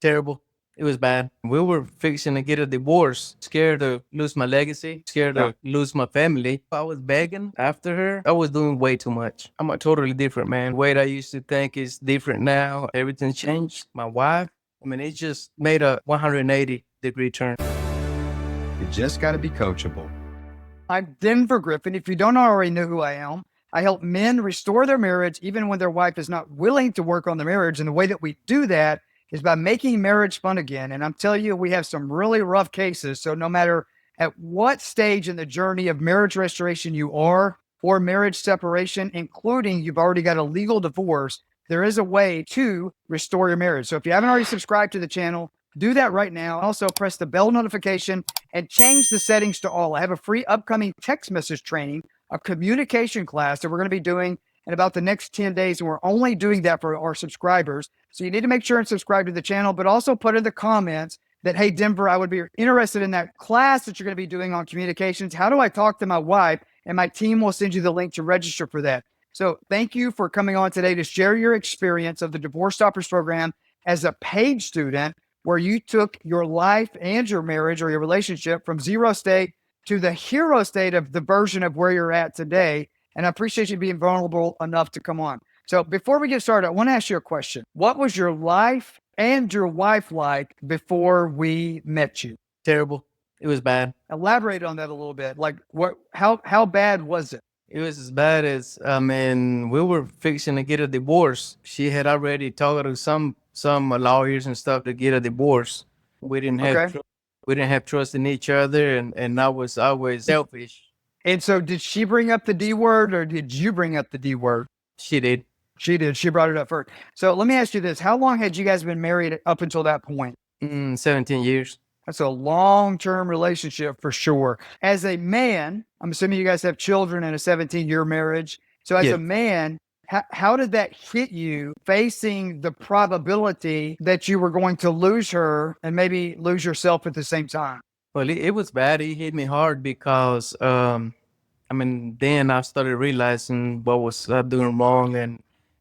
Terrible. It was bad. We were fixing to get a divorce, scared to lose my legacy, scared Yeah. to lose my family. I was begging after her. I was doing way too much. I'm a totally different man. The way I used to think is different now. Everything changed. My wife, it just made a 180-degree turn. You just got to be coachable. I'm Denver Griffin. If you don't already know who I am, I help men restore their marriage even when their wife is not willing to work on the marriage. And the way that we do that is by making marriage fun again. And I'm telling you, we have some really rough cases. So no matter at what stage in the journey of marriage restoration you are, or marriage separation, including you've already got a legal divorce, there is a way to restore your marriage. So if you haven't already subscribed to the channel, do that right now. Also, press the bell notification and change the settings to all. I have a free upcoming text message training, a communication class that we're going to be doing in about the next 10 days. And we're only doing that for our subscribers. So you need to make sure and subscribe to the channel, but also put in the comments that, hey, Denver, I would be interested in that class that you're going to be doing on communications. How do I talk to my wife? And my team will send you the link to register for that. So thank you for coming on today to share your experience of the Divorce Stoppers program as a paid student, where you took your life and your marriage or your relationship from zero state to the hero state of the version of where you're at today. And I appreciate you being vulnerable enough to come on. So before we get started, I want to ask you a question. What was your life and your wife like before we met you? Terrible. It was bad. Elaborate on that a little bit. Like how bad was it? It was as bad as we were fixing to get a divorce. She had already talked to some lawyers and stuff to get a divorce. We didn't have Okay. we didn't have trust in each other, and I was always selfish. And so did she bring up the D word or did you bring up the D word? She did. She did. She brought it up first. So let me ask you this. How long had you guys been married up until that point? 17 years. That's a long-term relationship for sure. As a man, I'm assuming you guys have children in a 17-year marriage. So as Yeah. a man, how did that hit you facing the probability that you were going to lose her and maybe lose yourself at the same time? Well, it was bad. It hit me hard because then I started realizing what was I doing wrong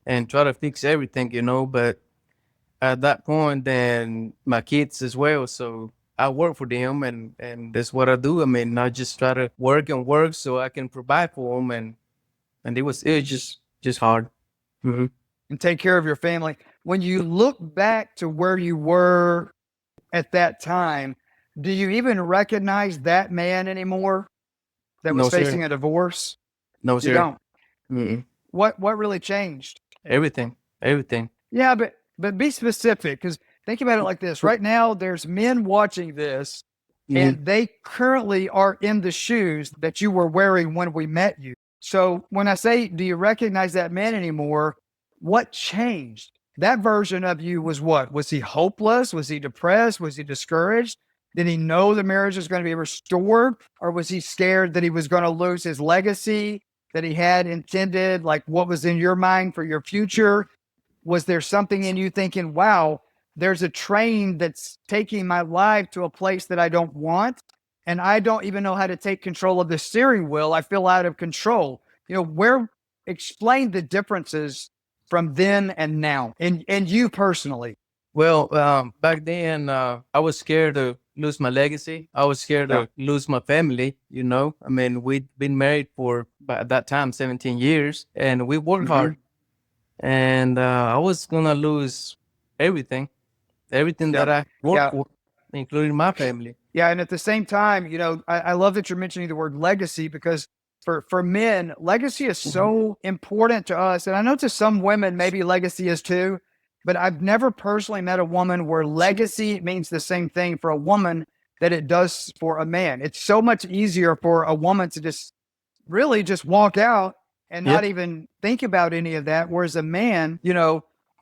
and try to fix everything, But at that point, then my kids as well. So I work for them, and that's what I do. I just try to work and work so I can provide for them, and it was just hard. Hmm. And take care of your family. When you look back to where you were at that time, do you even recognize that man anymore that was No, sir. facing a divorce? No, You sir. don't. Mm-mm. What really changed? Everything, everything. Yeah, but be specific, because think about it like this. Right now, there's men watching this, Mhm. and they currently are in the shoes that you were wearing when we met you. So when I say, do you recognize that man anymore? What changed? That version of you was what? Was he hopeless? Was he depressed? Was he discouraged? Did he know the marriage was going to be restored? Or was he scared that he was going to lose his legacy that he had intended? Like, what was in your mind for your future? Was there something in you thinking, wow, there's a train that's taking my life to a place that I don't want, and I don't even know how to take control of the steering wheel? I feel out of control. Explain the differences from then and now, and you personally. Well, back then, I was scared to lose my legacy. I was scared Yeah. to lose my family. We'd been married for by that time 17 years, and we worked Mhm. hard. And I was gonna lose everything, everything Yeah. that I worked Yeah. for, including my family. Yeah. And at the same time, I love that you're mentioning the word legacy, because for men, legacy is Mhm. so important to us. And I know to some women, maybe legacy is too, but I've never personally met a woman where legacy means the same thing for a woman that it does for a man. It's so much easier for a woman to just really just walk out and Yep. not even think about any of that. Whereas a man,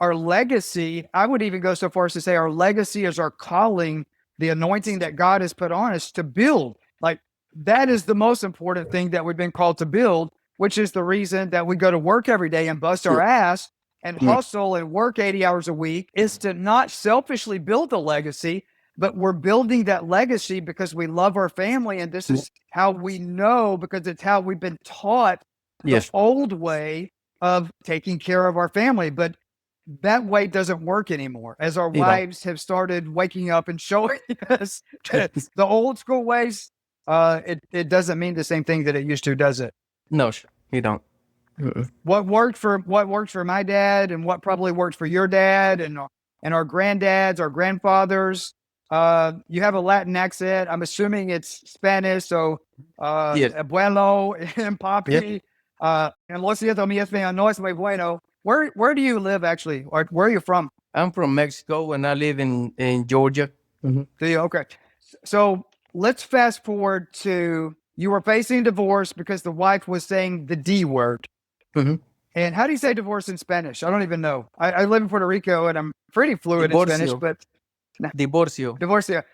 our legacy, I would even go so far as to say our legacy is our calling, the anointing that God has put on us to build. Like, that is the most important thing that we've been called to build, which is the reason that we go to work every day and bust our ass and Mm. hustle and work 80 hours a week, is to not selfishly build a legacy, but we're building that legacy because we love our family. And this is how we know, because it's how we've been taught the Yes. old way of taking care of our family. But that way doesn't work anymore. As our You don't. wives have started waking up and showing us the old school ways, it doesn't mean the same thing that it used to, does it? No, you don't. Mm-mm. What worked for my dad and what probably worked for your dad and our granddads, our grandfathers. You have a Latin accent. I'm assuming it's Spanish. So, Yes. abuelo and Yep. papi. And lo siento, mi español no es muy bueno. Where do you live actually? Or where are you from? I'm from Mexico and I live in Georgia. Mm-hmm. Do you? Okay. So let's fast forward to you were facing divorce because the wife was saying the D word. Mm-hmm. And how do you say divorce in Spanish? I don't even know. I live in Puerto Rico and I'm pretty fluent in Spanish, Divorcio. but Divorcio. divorcio.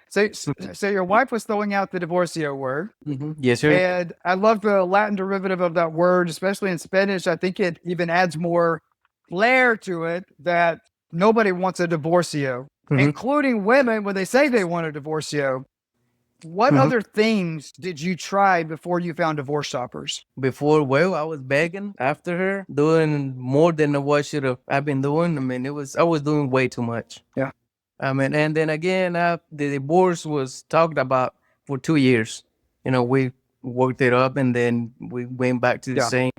So your wife was throwing out the divorcio word. Mm-hmm. Yes, sir. And I love the Latin derivative of that word, especially in Spanish. I think it even adds more flair to it that nobody wants a divorcio, Mm-hmm. including women when they say they want a divorcio. What Mm-hmm. other things did you try before you found Divorce Shoppers? Before, well, I was begging after her, doing more than what should have I've been doing. I mean, I was doing way too much. Yeah. I mean, and then again, the divorce was talked about for 2 years. We worked it up, and then we went back to the Yeah.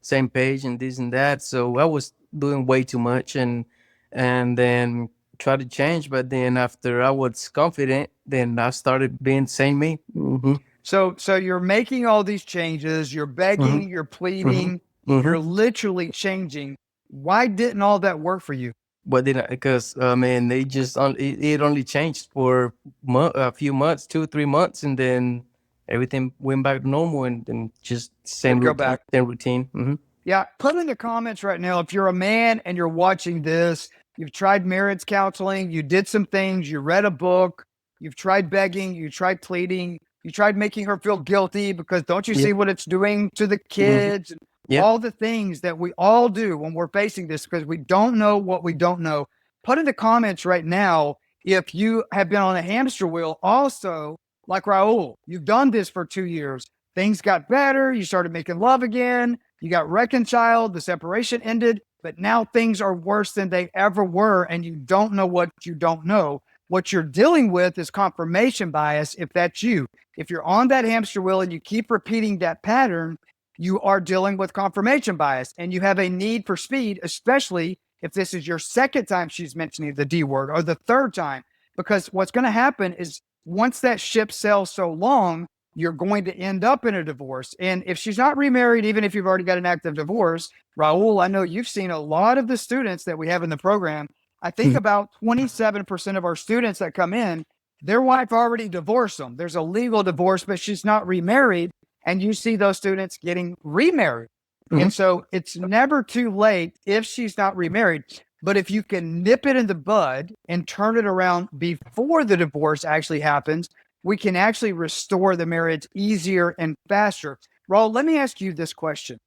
same page and this and that. So I was doing way too much, and then tried to change. But then after I was confident, then I started being same me. Mm-hmm. So you're making all these changes, you're begging, you're pleading, Mm-hmm. you're literally changing. Why didn't all that work for you? But then, because man, they just it only changed for a few months, 2 3 months, and then everything went back to normal, and then just same Go routine. back. Same routine. Mm-hmm. Yeah, put in the comments right now if you're a man and you're watching this, you've tried marriage counseling, you did some things, you read a book, you've tried begging, you tried pleading, you tried making her feel guilty because don't you Yep. see what it's doing to the kids and Yep. all the things that we all do when we're facing this because we don't know what we don't know. Put in the comments right now if you have been on a hamster wheel also, like Raul, you've done this for 2 years. Things got better, you started making love again, you got reconciled, the separation ended, but now things are worse than they ever were, and you don't know what you don't know. What you're dealing with is confirmation bias, if that's you. If you're on that hamster wheel and you keep repeating that pattern, you are dealing with confirmation bias, and you have a need for speed, especially if this is your second time she's mentioning the D word or the third time, because what's going to happen is once that ship sails so long, you're going to end up in a divorce. And if she's not remarried, even if you've already got an active divorce, Raul, I know you've seen a lot of the students that we have in the program. I think about 27% of our students that come in, their wife already divorced them. There's a legal divorce, but she's not remarried. And you see those students getting remarried. Mhm. And so it's never too late if she's not remarried. But if you can nip it in the bud and turn it around before the divorce actually happens, we can actually restore the marriage easier and faster. Raul, let me ask you this question.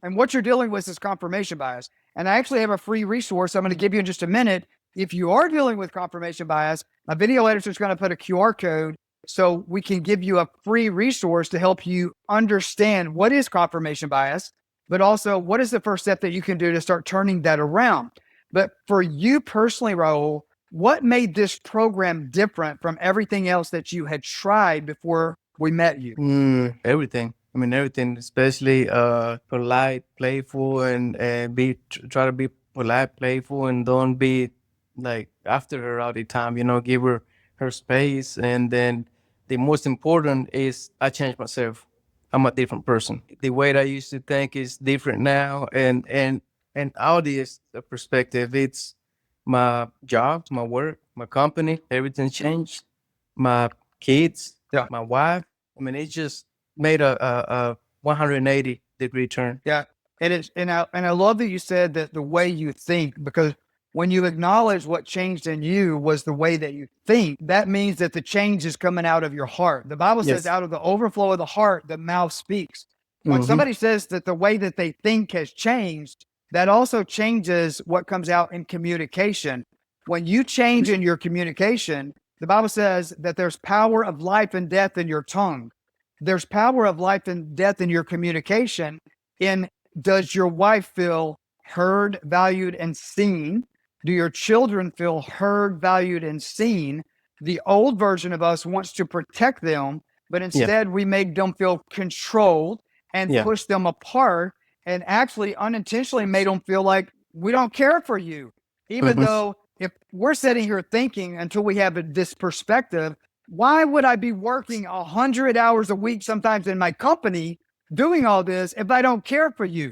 And what you're dealing with is confirmation bias. And I actually have a free resource I'm going to give you in just a minute. If you are dealing with confirmation bias, my video editor is going to put a QR code so we can give you a free resource to help you understand what is confirmation bias, but also what is the first step that you can do to start turning that around. But for you personally, Raul, what made this program different from everything else that you had tried before we met you? Everything. I mean, everything, especially polite, playful, and try to be polite, playful, and don't be like after her all the time. Give her space, and then the most important is I changed myself. I'm a different person. The way that I used to think is different now, and all this perspective. It's my job, my work, my company. Everything changed. My kids, Yeah. my wife. I mean, it just made a 180-degree turn. Yeah. And I love that you said that the way you think, because when you acknowledge what changed in you was the way that you think, that means that the change is coming out of your heart. The Bible says Yes. out of the overflow of the heart, the mouth speaks. When Mhm. somebody says that the way that they think has changed, that also changes what comes out in communication. When you change in your communication, the Bible says that there's power of life and death in your tongue. There's power of life and death in your communication. In does your wife feel heard, valued, and seen? Do your children feel heard, valued, and seen? The old version of us wants to protect them, but Yeah. instead we make them feel controlled and Yeah. push them apart, and actually unintentionally made them feel like we don't care for you. Even Hmm. though if we're sitting here thinking until we have this perspective, why would I be working 100 hours a week sometimes in my company doing all this if I don't care for you?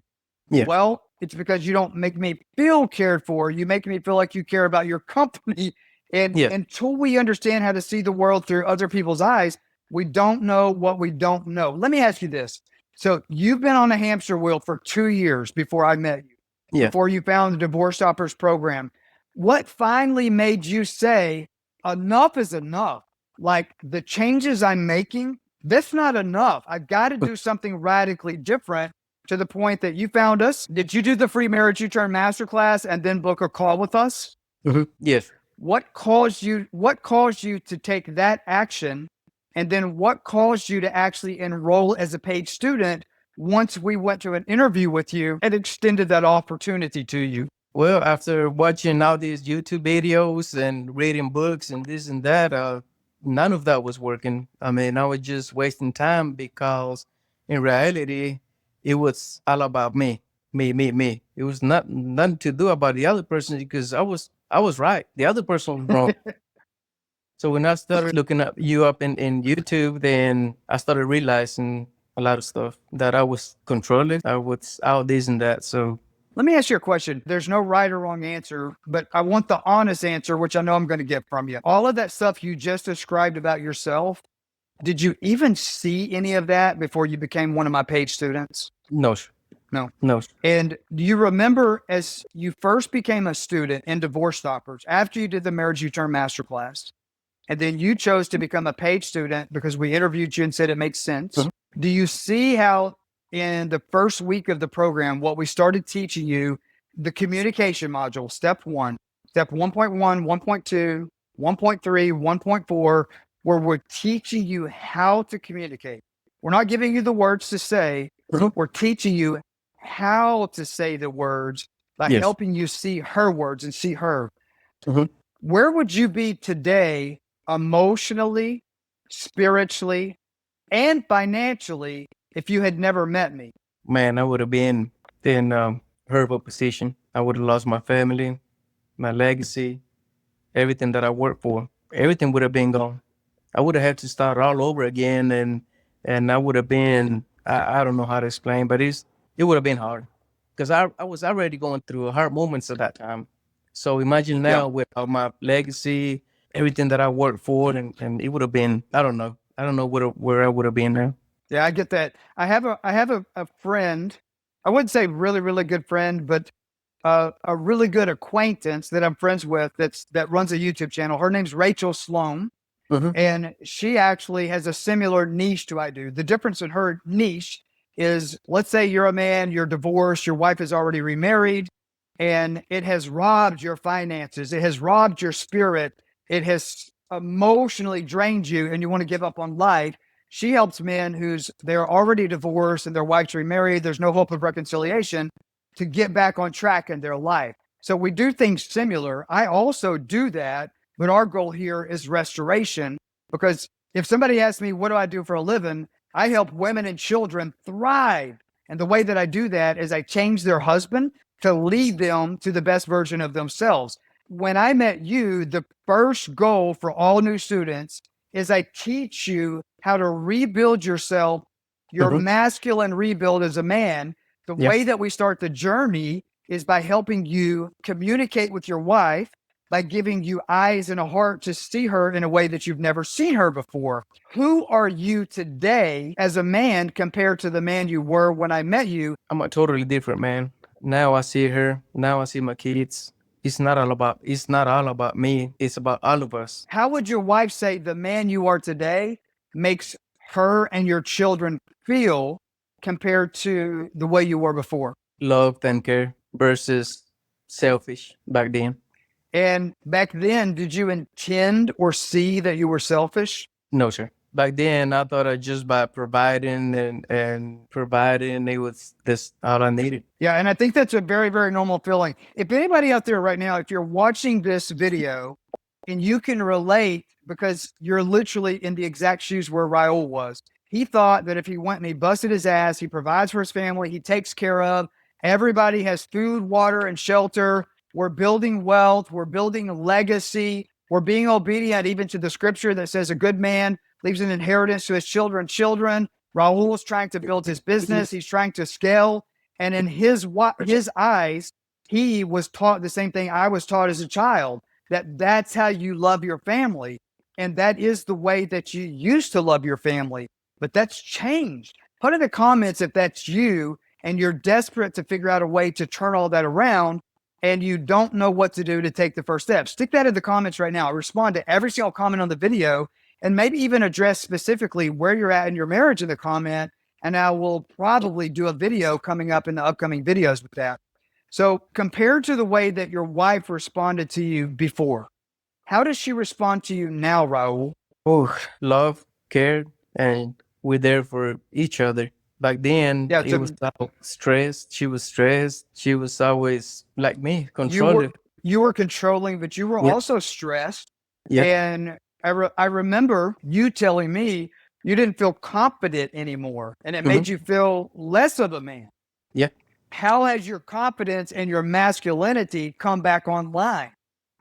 Yeah. Well, it's because you don't make me feel cared for. You make me feel like you care about your company. And Yeah. until we understand how to see the world through other people's eyes, we don't know what we don't know. Let me ask you this. So you've been on a hamster wheel for 2 years before I met you, Yeah. before you found the Divorce Stoppers program. What finally made you say, enough is enough? Like the changes I'm making, that's not enough. I've got to do something radically different, to the point that you found us. Did you do the free marriage U-turn masterclass and then book a call with us? Yes. What caused you to take that action? And then what caused you to actually enroll as a paid student once we went to an interview with you and extended that opportunity to you? Well, after watching all these YouTube videos and reading books and this and that, none of that was working. I mean, I was just wasting time because in reality, it was all about me, me. It was nothing to do about the other person because I was right. The other person was wrong. So when I started looking up you up in YouTube, then I started realizing a lot of stuff that I was controlling. I was out this and that. So Let me ask you a question. There's no right or wrong answer, but I want the honest answer, which I know I'm going to get from you. All of that stuff you just described about yourself, did you even see any of that before you became one of my paid students? no, sir. No. No, sir. And do you remember as you first became a student in Divorce Stoppers, after you did the Marriage U-Turn Masterclass, and then you chose to become a paid student because we interviewed you and said it makes sense? Mhm. Do you see how in the first week of the program, what we started teaching you, the communication module, step 1.1, 1.2, 1.3, 1.4, where we're teaching you how to communicate? We're not giving you the words to say, Mhm. we're teaching you how to say the words by Yes. helping you see her words and see her. Mhm. Where would you be today emotionally, spiritually, and financially if you had never met me? Man, I would have been in horrible position. I would have lost my family, my legacy, everything that I worked for. Everything would have been gone. I would have had to start all over again, and I would have been I don't know how to explain, but it would have been hard because I was already going through hard moments at that time. So imagine Yeah. now with all my legacy, everything that I worked for, and it would have been I don't know where I would have been now. Yeah, I get that. I have a friend. I wouldn't say really, really good friend, but a really good acquaintance that I'm friends with that runs a YouTube channel. Her name's Rachel Sloan. Hmm. And she actually has a similar niche to I do. The difference in her niche is, let's say you're a man, you're divorced, your wife is already remarried, and it has robbed your finances, it has robbed your spirit, it has emotionally drained you, and you want to give up on life. She helps men who's they're already divorced and their wife's remarried, there's no hope of reconciliation, to get back on track in their life. So we do things similar. I also do that, but our goal here is restoration, because if somebody asks me, what do I do for a living? I help women and children thrive. And the way that I do that is I change their husband to lead them to the best version of themselves. When I met you, the first goal for all new students is I teach you how to rebuild yourself, your Hmm. masculine rebuild as a man. The Yeah. way that we start the journey is by helping you communicate with your wife, by giving you eyes and a heart to see her in a way that you've never seen her before. Who are you today as a man compared to the man you were when I met you? I'm a totally different man. Now I see her. Now I see my kids. It's not all about me. It's about all of us. How would your wife say the man you are today makes her and your children feel compared to the way you were before? Love and care versus selfish back then. And back then, did you intend or see that you were selfish? No, sir. Back then, I thought I just by providing and providing, it was this all I needed. Yeah, and I think that's a very, very normal feeling. If anybody out there right now, if you're watching this video and you can relate because you're literally in the exact shoes where Raul was, he thought that if he went and he busted his ass, he provides for his family, he takes care of, everybody has food, water, and shelter. We're building wealth, we're building legacy, we're being obedient even to the scripture that says a good man leaves an inheritance to his children. Raul is trying to build his business, he's trying to scale. And in his eyes, he was taught the same thing I was taught as a child, that that's how you love your family. And that is the way that you used to love your family. But that's changed. Put in the comments if that's you and you're desperate to figure out a way to turn all that around and you don't know what to do to take the first step. Stick that in the comments right now. Respond to every single comment on the video and maybe even address specifically where you're at in your marriage in the comment. And I will probably do a video coming up in the upcoming videos with that. So compared to the way that your wife responded to you before, how does she respond to you now, Raul? Oh, love, care, and we're there for each other. Back then, Yeah, it was all stressed. She was stressed. She was always like me, controlling. You were controlling, but you were Yeah. also stressed. Yeah. And I remember you telling me you didn't feel confident anymore, and it made you feel less of a man. Yeah. How has your confidence and your masculinity come back online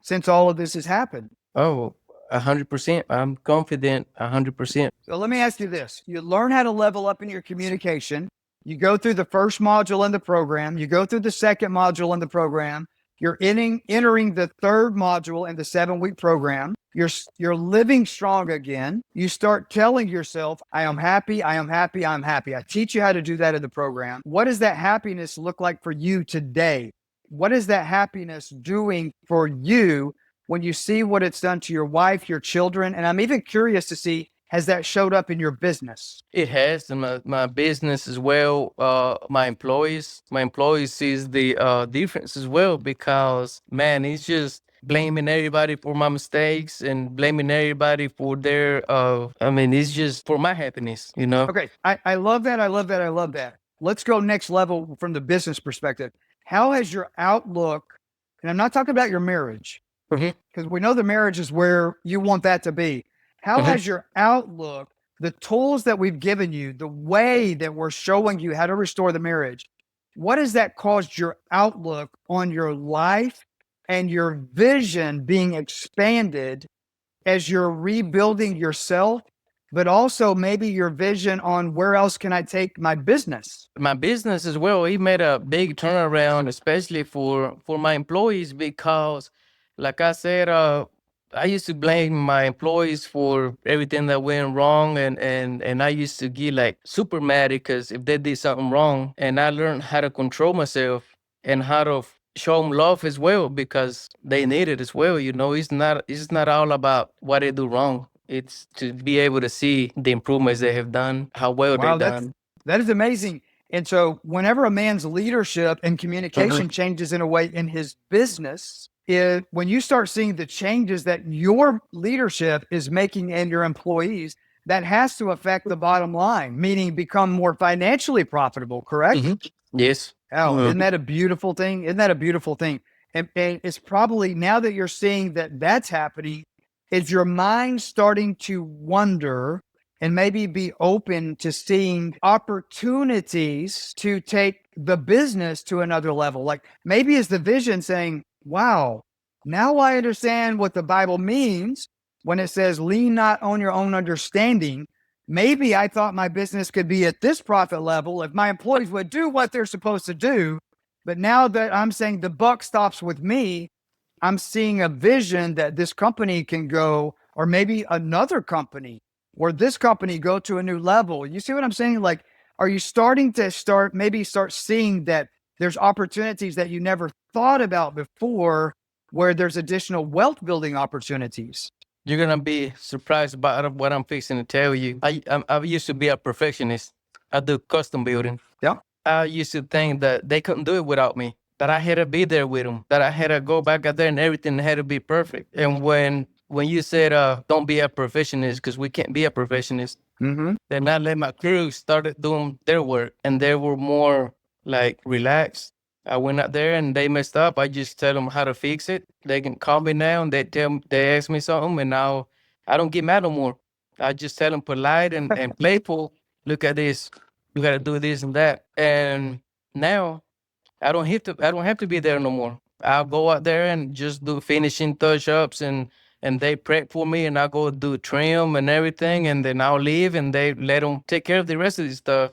since all of this has happened? Oh, 100%. I'm confident, 100%. So let me ask you this. You learn how to level up in your communication. You go through the first module in the program. You go through the second module in the program. You're entering the third module in the 7-week program. You're living strong again. You start telling yourself, I am happy, I am happy, I'm happy. I teach you how to do that in the program. What does that happiness look like for you today? What is that happiness doing for you when you see what it's done to your wife, your children? And I'm even curious to see, has that showed up in your business? It has, and my business as well. My employees sees the difference as well, because man, it's just blaming everybody for my mistakes and blaming everybody for their. I mean, it's just for my happiness, you know. Okay, I love that. I love that. I love that. Let's go next level from the business perspective. How has your outlook, and I'm not talking about your marriage, because we know the marriage is where you want that to be. How has your outlook, the tools that we've given you, the way that we're showing you how to restore the marriage, what has that caused your outlook on your life and your vision being expanded as you're rebuilding yourself, but also maybe your vision on where else can I take my business? My business as well, it made a big turnaround, especially for my employees, because like I said, I used to blame my employees for everything that went wrong, and I used to get like super mad because if they did something wrong. And I learned how to control myself and how to show them love as well, because they need it as well. You know, it's not all about what they do wrong. It's to be able to see the improvements they have done, how well Wow, they've done. that is amazing. And so whenever a man's leadership and communication changes in a way in his business, when you start seeing the changes that your leadership is making in your employees, that has to affect the bottom line, meaning become more financially profitable, correct? Yes. Oh, isn't that a beautiful thing? Isn't that a beautiful thing? And it's probably now that you're seeing that that's happening, is your mind starting to wonder and maybe be open to seeing opportunities to take the business to another level? Like maybe is the vision saying, wow, now I understand what the Bible means when it says, lean not on your own understanding. Maybe I thought my business could be at this profit level if my employees would do what they're supposed to do. But now that I'm saying the buck stops with me, I'm seeing a vision that this company can go, or maybe another company, or this company go to a new level. You see what I'm saying? Like, are you starting to start seeing that there's opportunities that you never thought about before, where there's additional wealth building opportunities? You're gonna be surprised about what I'm fixing to tell you. I used to be a perfectionist. I do custom building. Yeah. I used to think that they couldn't do it without me. That I had to be there with them. That I had to go back out there and everything had to be perfect. And when when you said don't be a perfectionist because we can't be a perfectionist, Mm-hmm. then I let my crew started doing their work and they were more like relaxed. I went out there and they messed up. I just tell them how to fix it. They can call me now and they ask me something and now I don't get mad no more. I just tell them polite and playful. Look at this. You got to do this and that. And now I don't have to be there no more. I'll go out there and just do finishing touch ups and they prep for me and I'll go do trim and everything and then I'll leave and they let them take care of the rest of the stuff.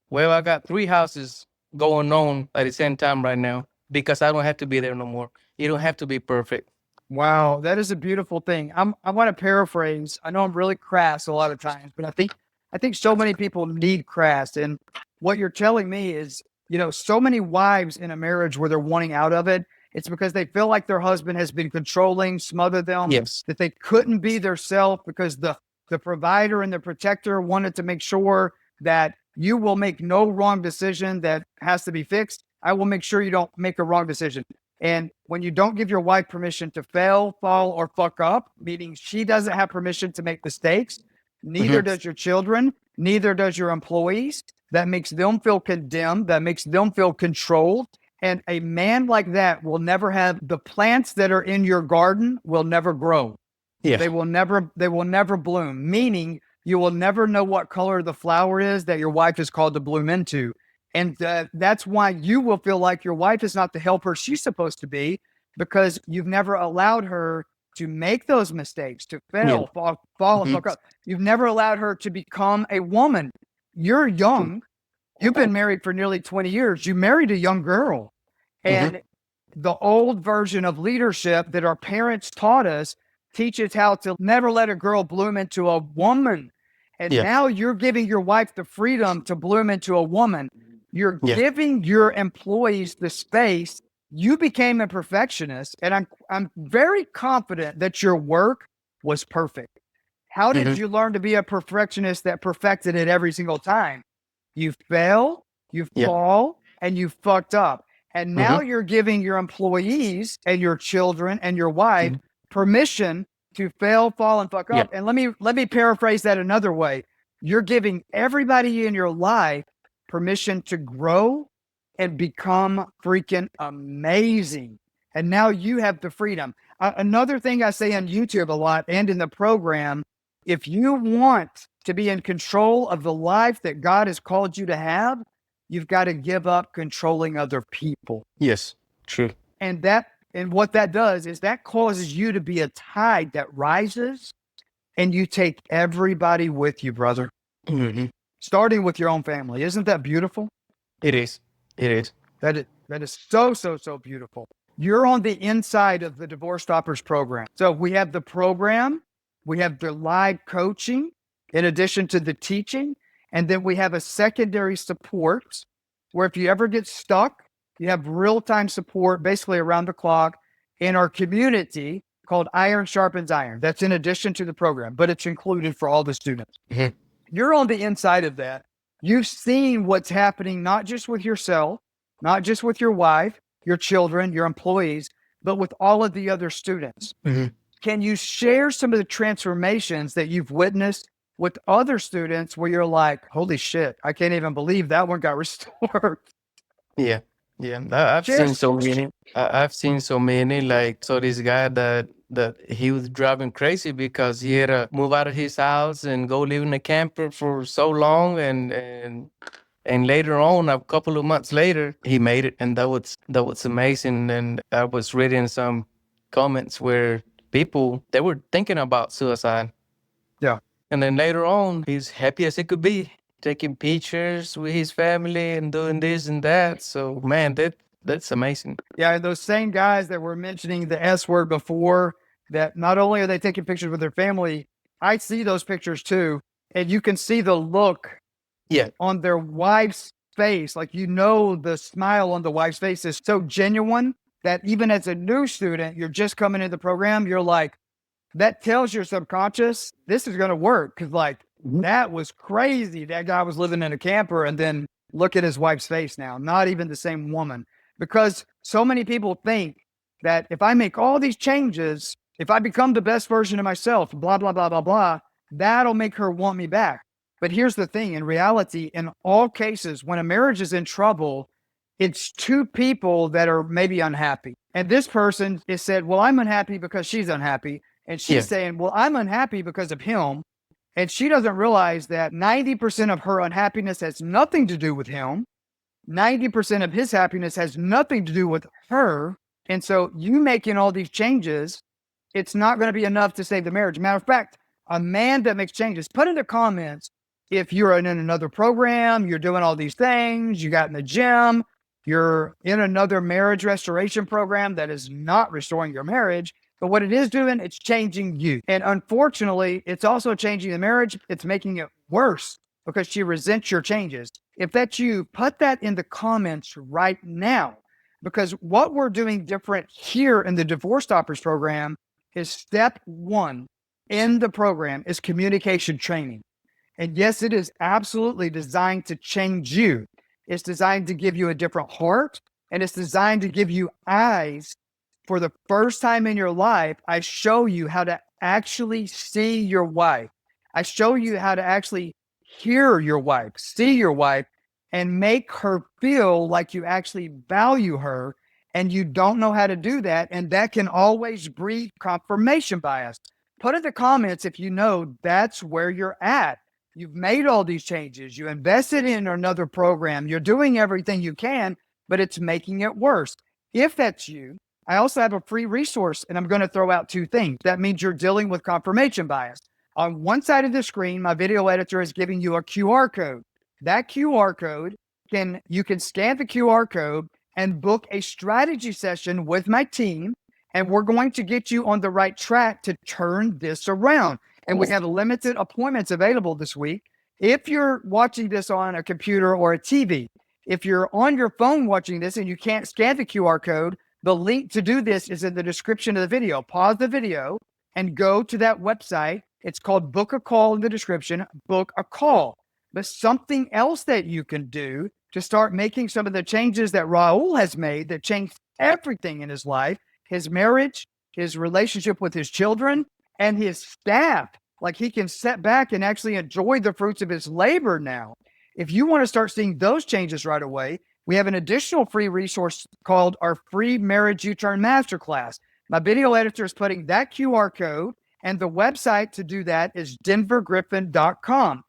Well, I got 3 houses going on at the same time right now because I don't have to be there no more. You don't have to be perfect. Wow, that is a beautiful thing. I want to paraphrase. I know I'm really crass a lot of times, but I think so many people need crass. And what you're telling me is, so many wives in a marriage where they're wanting out of it, it's because they feel like their husband has been controlling, smothered them, Yes. that they couldn't be their self because the provider and the protector wanted to make sure that you will make no wrong decision that has to be fixed. I will make sure you don't make a wrong decision. And when you don't give your wife permission to fail, fall, or fuck up, meaning she doesn't have permission to make mistakes, neither Mhm. does your children, neither does your employees. That makes them feel condemned. That makes them feel controlled. And a man like that will never have the plants that are in your garden will never grow. Yeah. They will never bloom, meaning you will never know what color the flower is that your wife is called to bloom into. And that's why you will feel like your wife is not the helper she's supposed to be because you've never allowed her to make those mistakes, to Yeah. fail, fall and Mhm. fuck up. You've never allowed her to become a woman. You're young. You've been married for nearly 20 years. You married a young girl. Mhm. And the old version of leadership that our parents taught us teaches how to never let a girl bloom into a woman. And Yeah. now you're giving your wife the freedom to bloom into a woman. You're Yeah. giving your employees the space. You became a perfectionist, and I'm very confident that your work was perfect. How did Mhm. you learn to be a perfectionist that perfected it every single time? You fail, you Yeah. fall, and you fucked up. And now Mhm. you're giving your employees and your children and your wife Mhm. permission to fail, fall, and fuck Yeah. up. And let me paraphrase that another way. You're giving everybody in your life permission to grow and become freaking amazing. And now you have the freedom. Another thing I say on YouTube a lot and in the program, if you want to be in control of the life that God has called you to have, you've got to give up controlling other people. Yes. True. And what that does is that causes you to be a tide that rises and you take everybody with you, brother, Mhm. starting with your own family. Isn't that beautiful? It is. It is. That is so, so, so beautiful. You're on the inside of the Divorce Stoppers program. So we have the program, we have the live coaching, in addition to the teaching, and then we have a secondary support where if you ever get stuck, you have real-time support basically around the clock in our community called Iron Sharpens Iron. That's in addition to the program, but it's included for all the students. Mhm. You're on the inside of that. You've seen what's happening, not just with yourself, not just with your wife, your children, your employees, but with all of the other students. Mhm. Can you share some of the transformations that you've witnessed with other students where you're like, holy shit, I can't even believe that one got restored? Yeah, yeah. I've Share. seen so many. I've seen so many. Like, so this guy that he was driving crazy because he had to move out of his house and go live in a camper for so long, and later on, a couple of months later, he made it, and that was amazing. And I was reading some comments where people they were thinking about suicide. Yeah. And then later on, he's happy as he could be, taking pictures with his family and doing this and that. So man, that's amazing. Yeah. And those same guys that were mentioning the S word before, that not only are they taking pictures with their family, I see those pictures too. And you can see the look Yeah. on their wife's face. Like, the smile on the wife's face is so genuine that even as a new student, you're just coming into the program, you're like, that tells your subconscious this is going to work. Cause like, Mhm. that was crazy. That guy was living in a camper, and then look at his wife's face now, not even the same woman. Because so many people think that if I make all these changes, If I become the best version of myself, blah, blah, blah, blah, blah, that'll make her want me back. But here's the thing, in reality, in all cases, when a marriage is in trouble, it's two people that are maybe unhappy. And this person is said, well, I'm unhappy because she's unhappy. And she's Yeah. saying, well, I'm unhappy because of him. And she doesn't realize that 90% of her unhappiness has nothing to do with him. 90% of his happiness has nothing to do with her. And so you making all these changes, it's not going to be enough to save the marriage. Matter of fact, a man that makes changes, put in the comments if you're in another program, you're doing all these things, you got in the gym, you're in another marriage restoration program that is not restoring your marriage. But what it is doing, it's changing you. And unfortunately, it's also changing the marriage. It's making it worse because she resents your changes. If that's you, put that in the comments right now, because what we're doing different here in the Divorce Stoppers program is step one in the program is communication training. And yes, it is absolutely designed to change you. It's designed to give you a different heart, and it's designed to give you eyes. For the first time in your life, I show you how to actually see your wife. I show you how to actually hear your wife, see your wife, and make her feel like you actually value her. And you don't know how to do that. And that can always breed confirmation bias. Put in the comments if you know that's where you're at. You've made all these changes. You invested in another program. You're doing everything you can, but it's making it worse. If that's you, I also have a free resource, and I'm going to throw out two things. That means you're dealing with confirmation bias. On one side of the screen, my video editor is giving you a QR code. That QR code, you can scan the QR code and book a strategy session with my team, and we're going to get you on the right track to turn this around. And we have limited appointments available this week. If you're watching this on a computer or a TV, if you're on your phone watching this and you can't scan the QR code, the link to do this is in the description of the video. Pause the video and go to that website. It's called Book a Call in the description. Book a call. But something else that you can do to start making some of the changes that Raul has made that changed everything in his life, his marriage, his relationship with his children, and his staff. Like, he can sit back and actually enjoy the fruits of his labor now. If you want to start seeing those changes right away, we have an additional free resource called our free Marriage U-Turn Masterclass. My video editor is putting that QR code, and the website to do that is denvergriffin.com.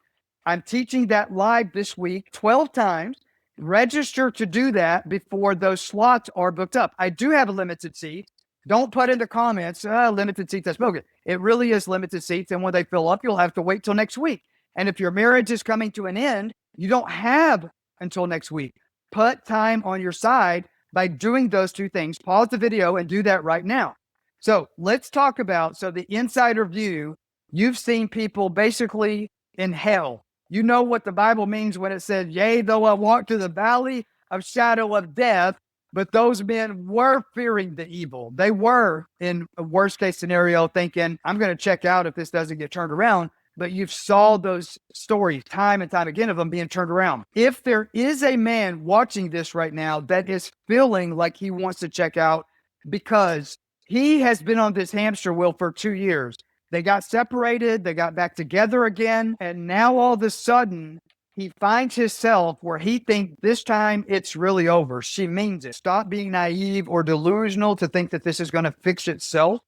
I'm teaching that live this week 12 times. Register to do that before those slots are booked up. I do have a limited seat. Don't put in the comments, limited seats, I spoke it. It really is limited seats, and when they fill up, you'll have to wait till next week. And if your marriage is coming to an end, you don't have until next week. Put time on your side by doing those two things. Pause the video and do that right now. So let's talk about, the insider view. You've seen people basically in hell. You know what the Bible means when it says, yea, though I walk through the valley of shadow of death, but those men were fearing the evil. They were, in a worst case scenario, thinking, I'm going to check out if this doesn't get turned around. But you've saw those stories time and time again of them being turned around. If there is a man watching this right now that is feeling like he wants to check out because he has been on this hamster wheel for 2 years, they got separated, they got back together again, and now all of a sudden, he finds himself where he thinks this time it's really over. She means it. Stop being naive or delusional to think that this is going to fix itself,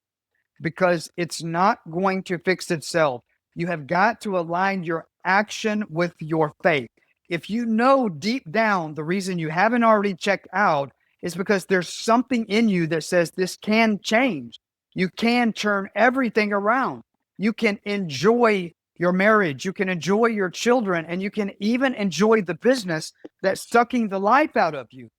because it's not going to fix itself. You have got to align your action with your faith. If you know deep down the reason you haven't already checked out is because there's something in you that says this can change. You can turn everything around. You can enjoy your marriage. You can enjoy your children, and you can even enjoy the business that's sucking the life out of you.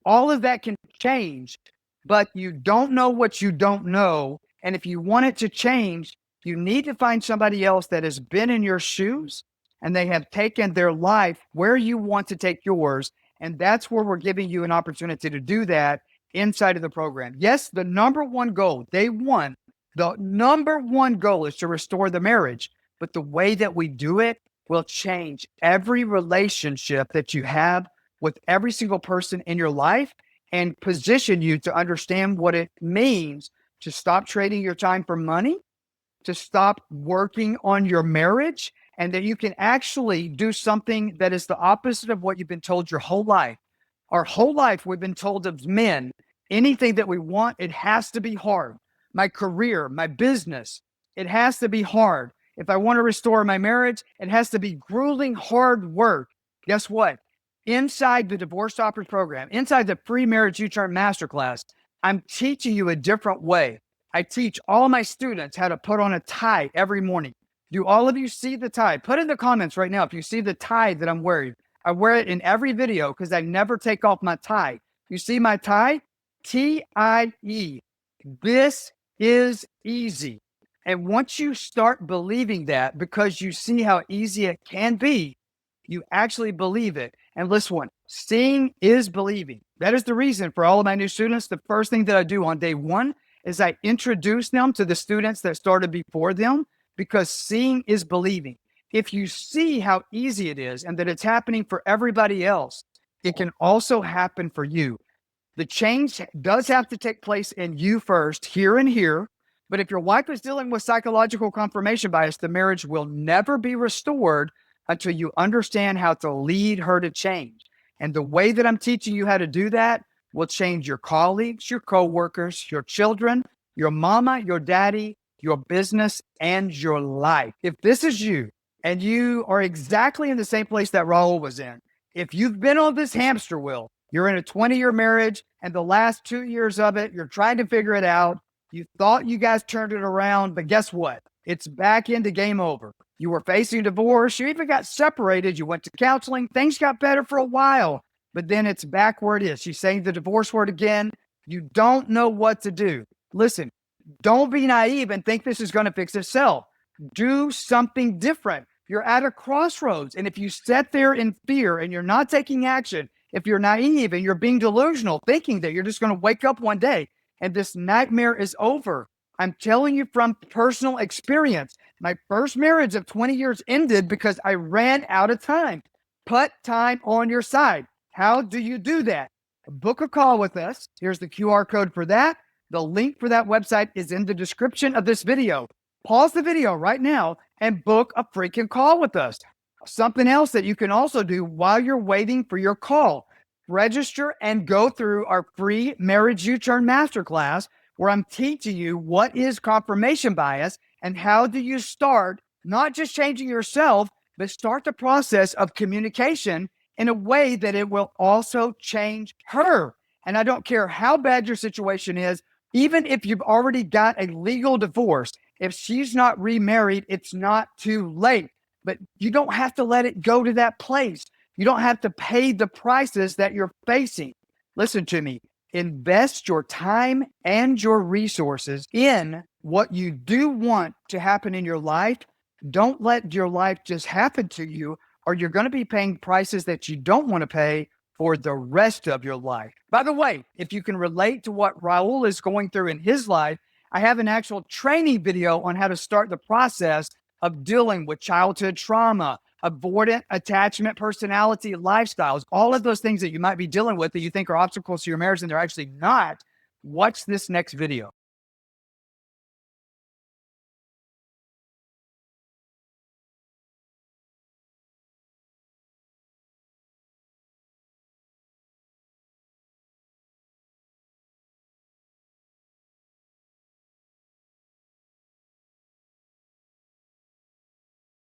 All of that can change, but you don't know what you don't know. And if you want it to change, you need to find somebody else that has been in your shoes and they have taken their life where you want to take yours. And that's where we're giving you an opportunity to do that inside of the program. Yes, the number one goal, day one, the number one goal is to restore the marriage. But the way that we do it will change every relationship that you have with every single person in your life and position you to understand what it means to stop trading your time for money, to stop working on your marriage, and that you can actually do something that is the opposite of what you've been told your whole life. Our whole life, we've been told of men, anything that we want, it has to be hard. My career, my business, it has to be hard. If I want to restore my marriage, it has to be grueling, hard work. Guess what? Inside the Divorce Stoppers program, inside the free Marriage U-Turn Masterclass, I'm teaching you a different way. I teach all my students how to put on a tie every morning. Do all of you see the tie? Put in the comments right now if you see the tie that I'm wearing. I wear it in every video because I never take off my tie. You see my tie? T-I-E. This is easy. And once you start believing that, because you see how easy it can be, you actually believe it. And listen, seeing is believing. That is the reason for all of my new students. The first thing that I do on day one is I introduce them to the students that started before them, because seeing is believing. If you see how easy it is and that it's happening for everybody else, it can also happen for you. The change does have to take place in you first, here and here. But if your wife is dealing with psychological confirmation bias, the marriage will never be restored until you understand how to lead her to change. And the way that I'm teaching you how to do that will change your colleagues, your coworkers, your children, your mama, your daddy, your business, and your life. If this is you and you are exactly in the same place that Raul was in, if you've been on this hamster wheel, you're in a 20-year marriage and the last 2 years of it, you're trying to figure it out. You thought you guys turned it around, but guess what? It's back into game over. You were facing divorce. You even got separated. You went to counseling. Things got better for a while, but then it's back where it is. She's saying the divorce word again. You don't know what to do. Listen, don't be naive and think this is going to fix itself. Do something different. You're at a crossroads. And if you sit there in fear and you're not taking action, if you're naive and you're being delusional, thinking that you're just going to wake up one day and this nightmare is over, I'm telling you from personal experience, my first marriage of 20 years ended because I ran out of time. Put time on your side. How do you do that? Book a call with us. Here's the QR code for that. The link for that website is in the description of this video. Pause the video right now and book a freaking call with us. Something else that you can also do while you're waiting for your call, register and go through our free Marriage U-Turn Masterclass, where I'm teaching you what is confirmation bias and how do you start not just changing yourself, but start the process of communication in a way that it will also change her. And I don't care how bad your situation is, even if you've already got a legal divorce, if she's not remarried, it's not too late. But you don't have to let it go to that place. You don't have to pay the prices that you're facing. Listen to me. Invest your time and your resources in what you do want to happen in your life. Don't let your life just happen to you, or you're going to be paying prices that you don't want to pay for the rest of your life. By the way, if you can relate to what Raul is going through in his life, I have an actual training video on how to start the process of dealing with childhood trauma, avoidant attachment personality lifestyles, all of those things that you might be dealing with that you think are obstacles to your marriage and they're actually not. Watch this next video.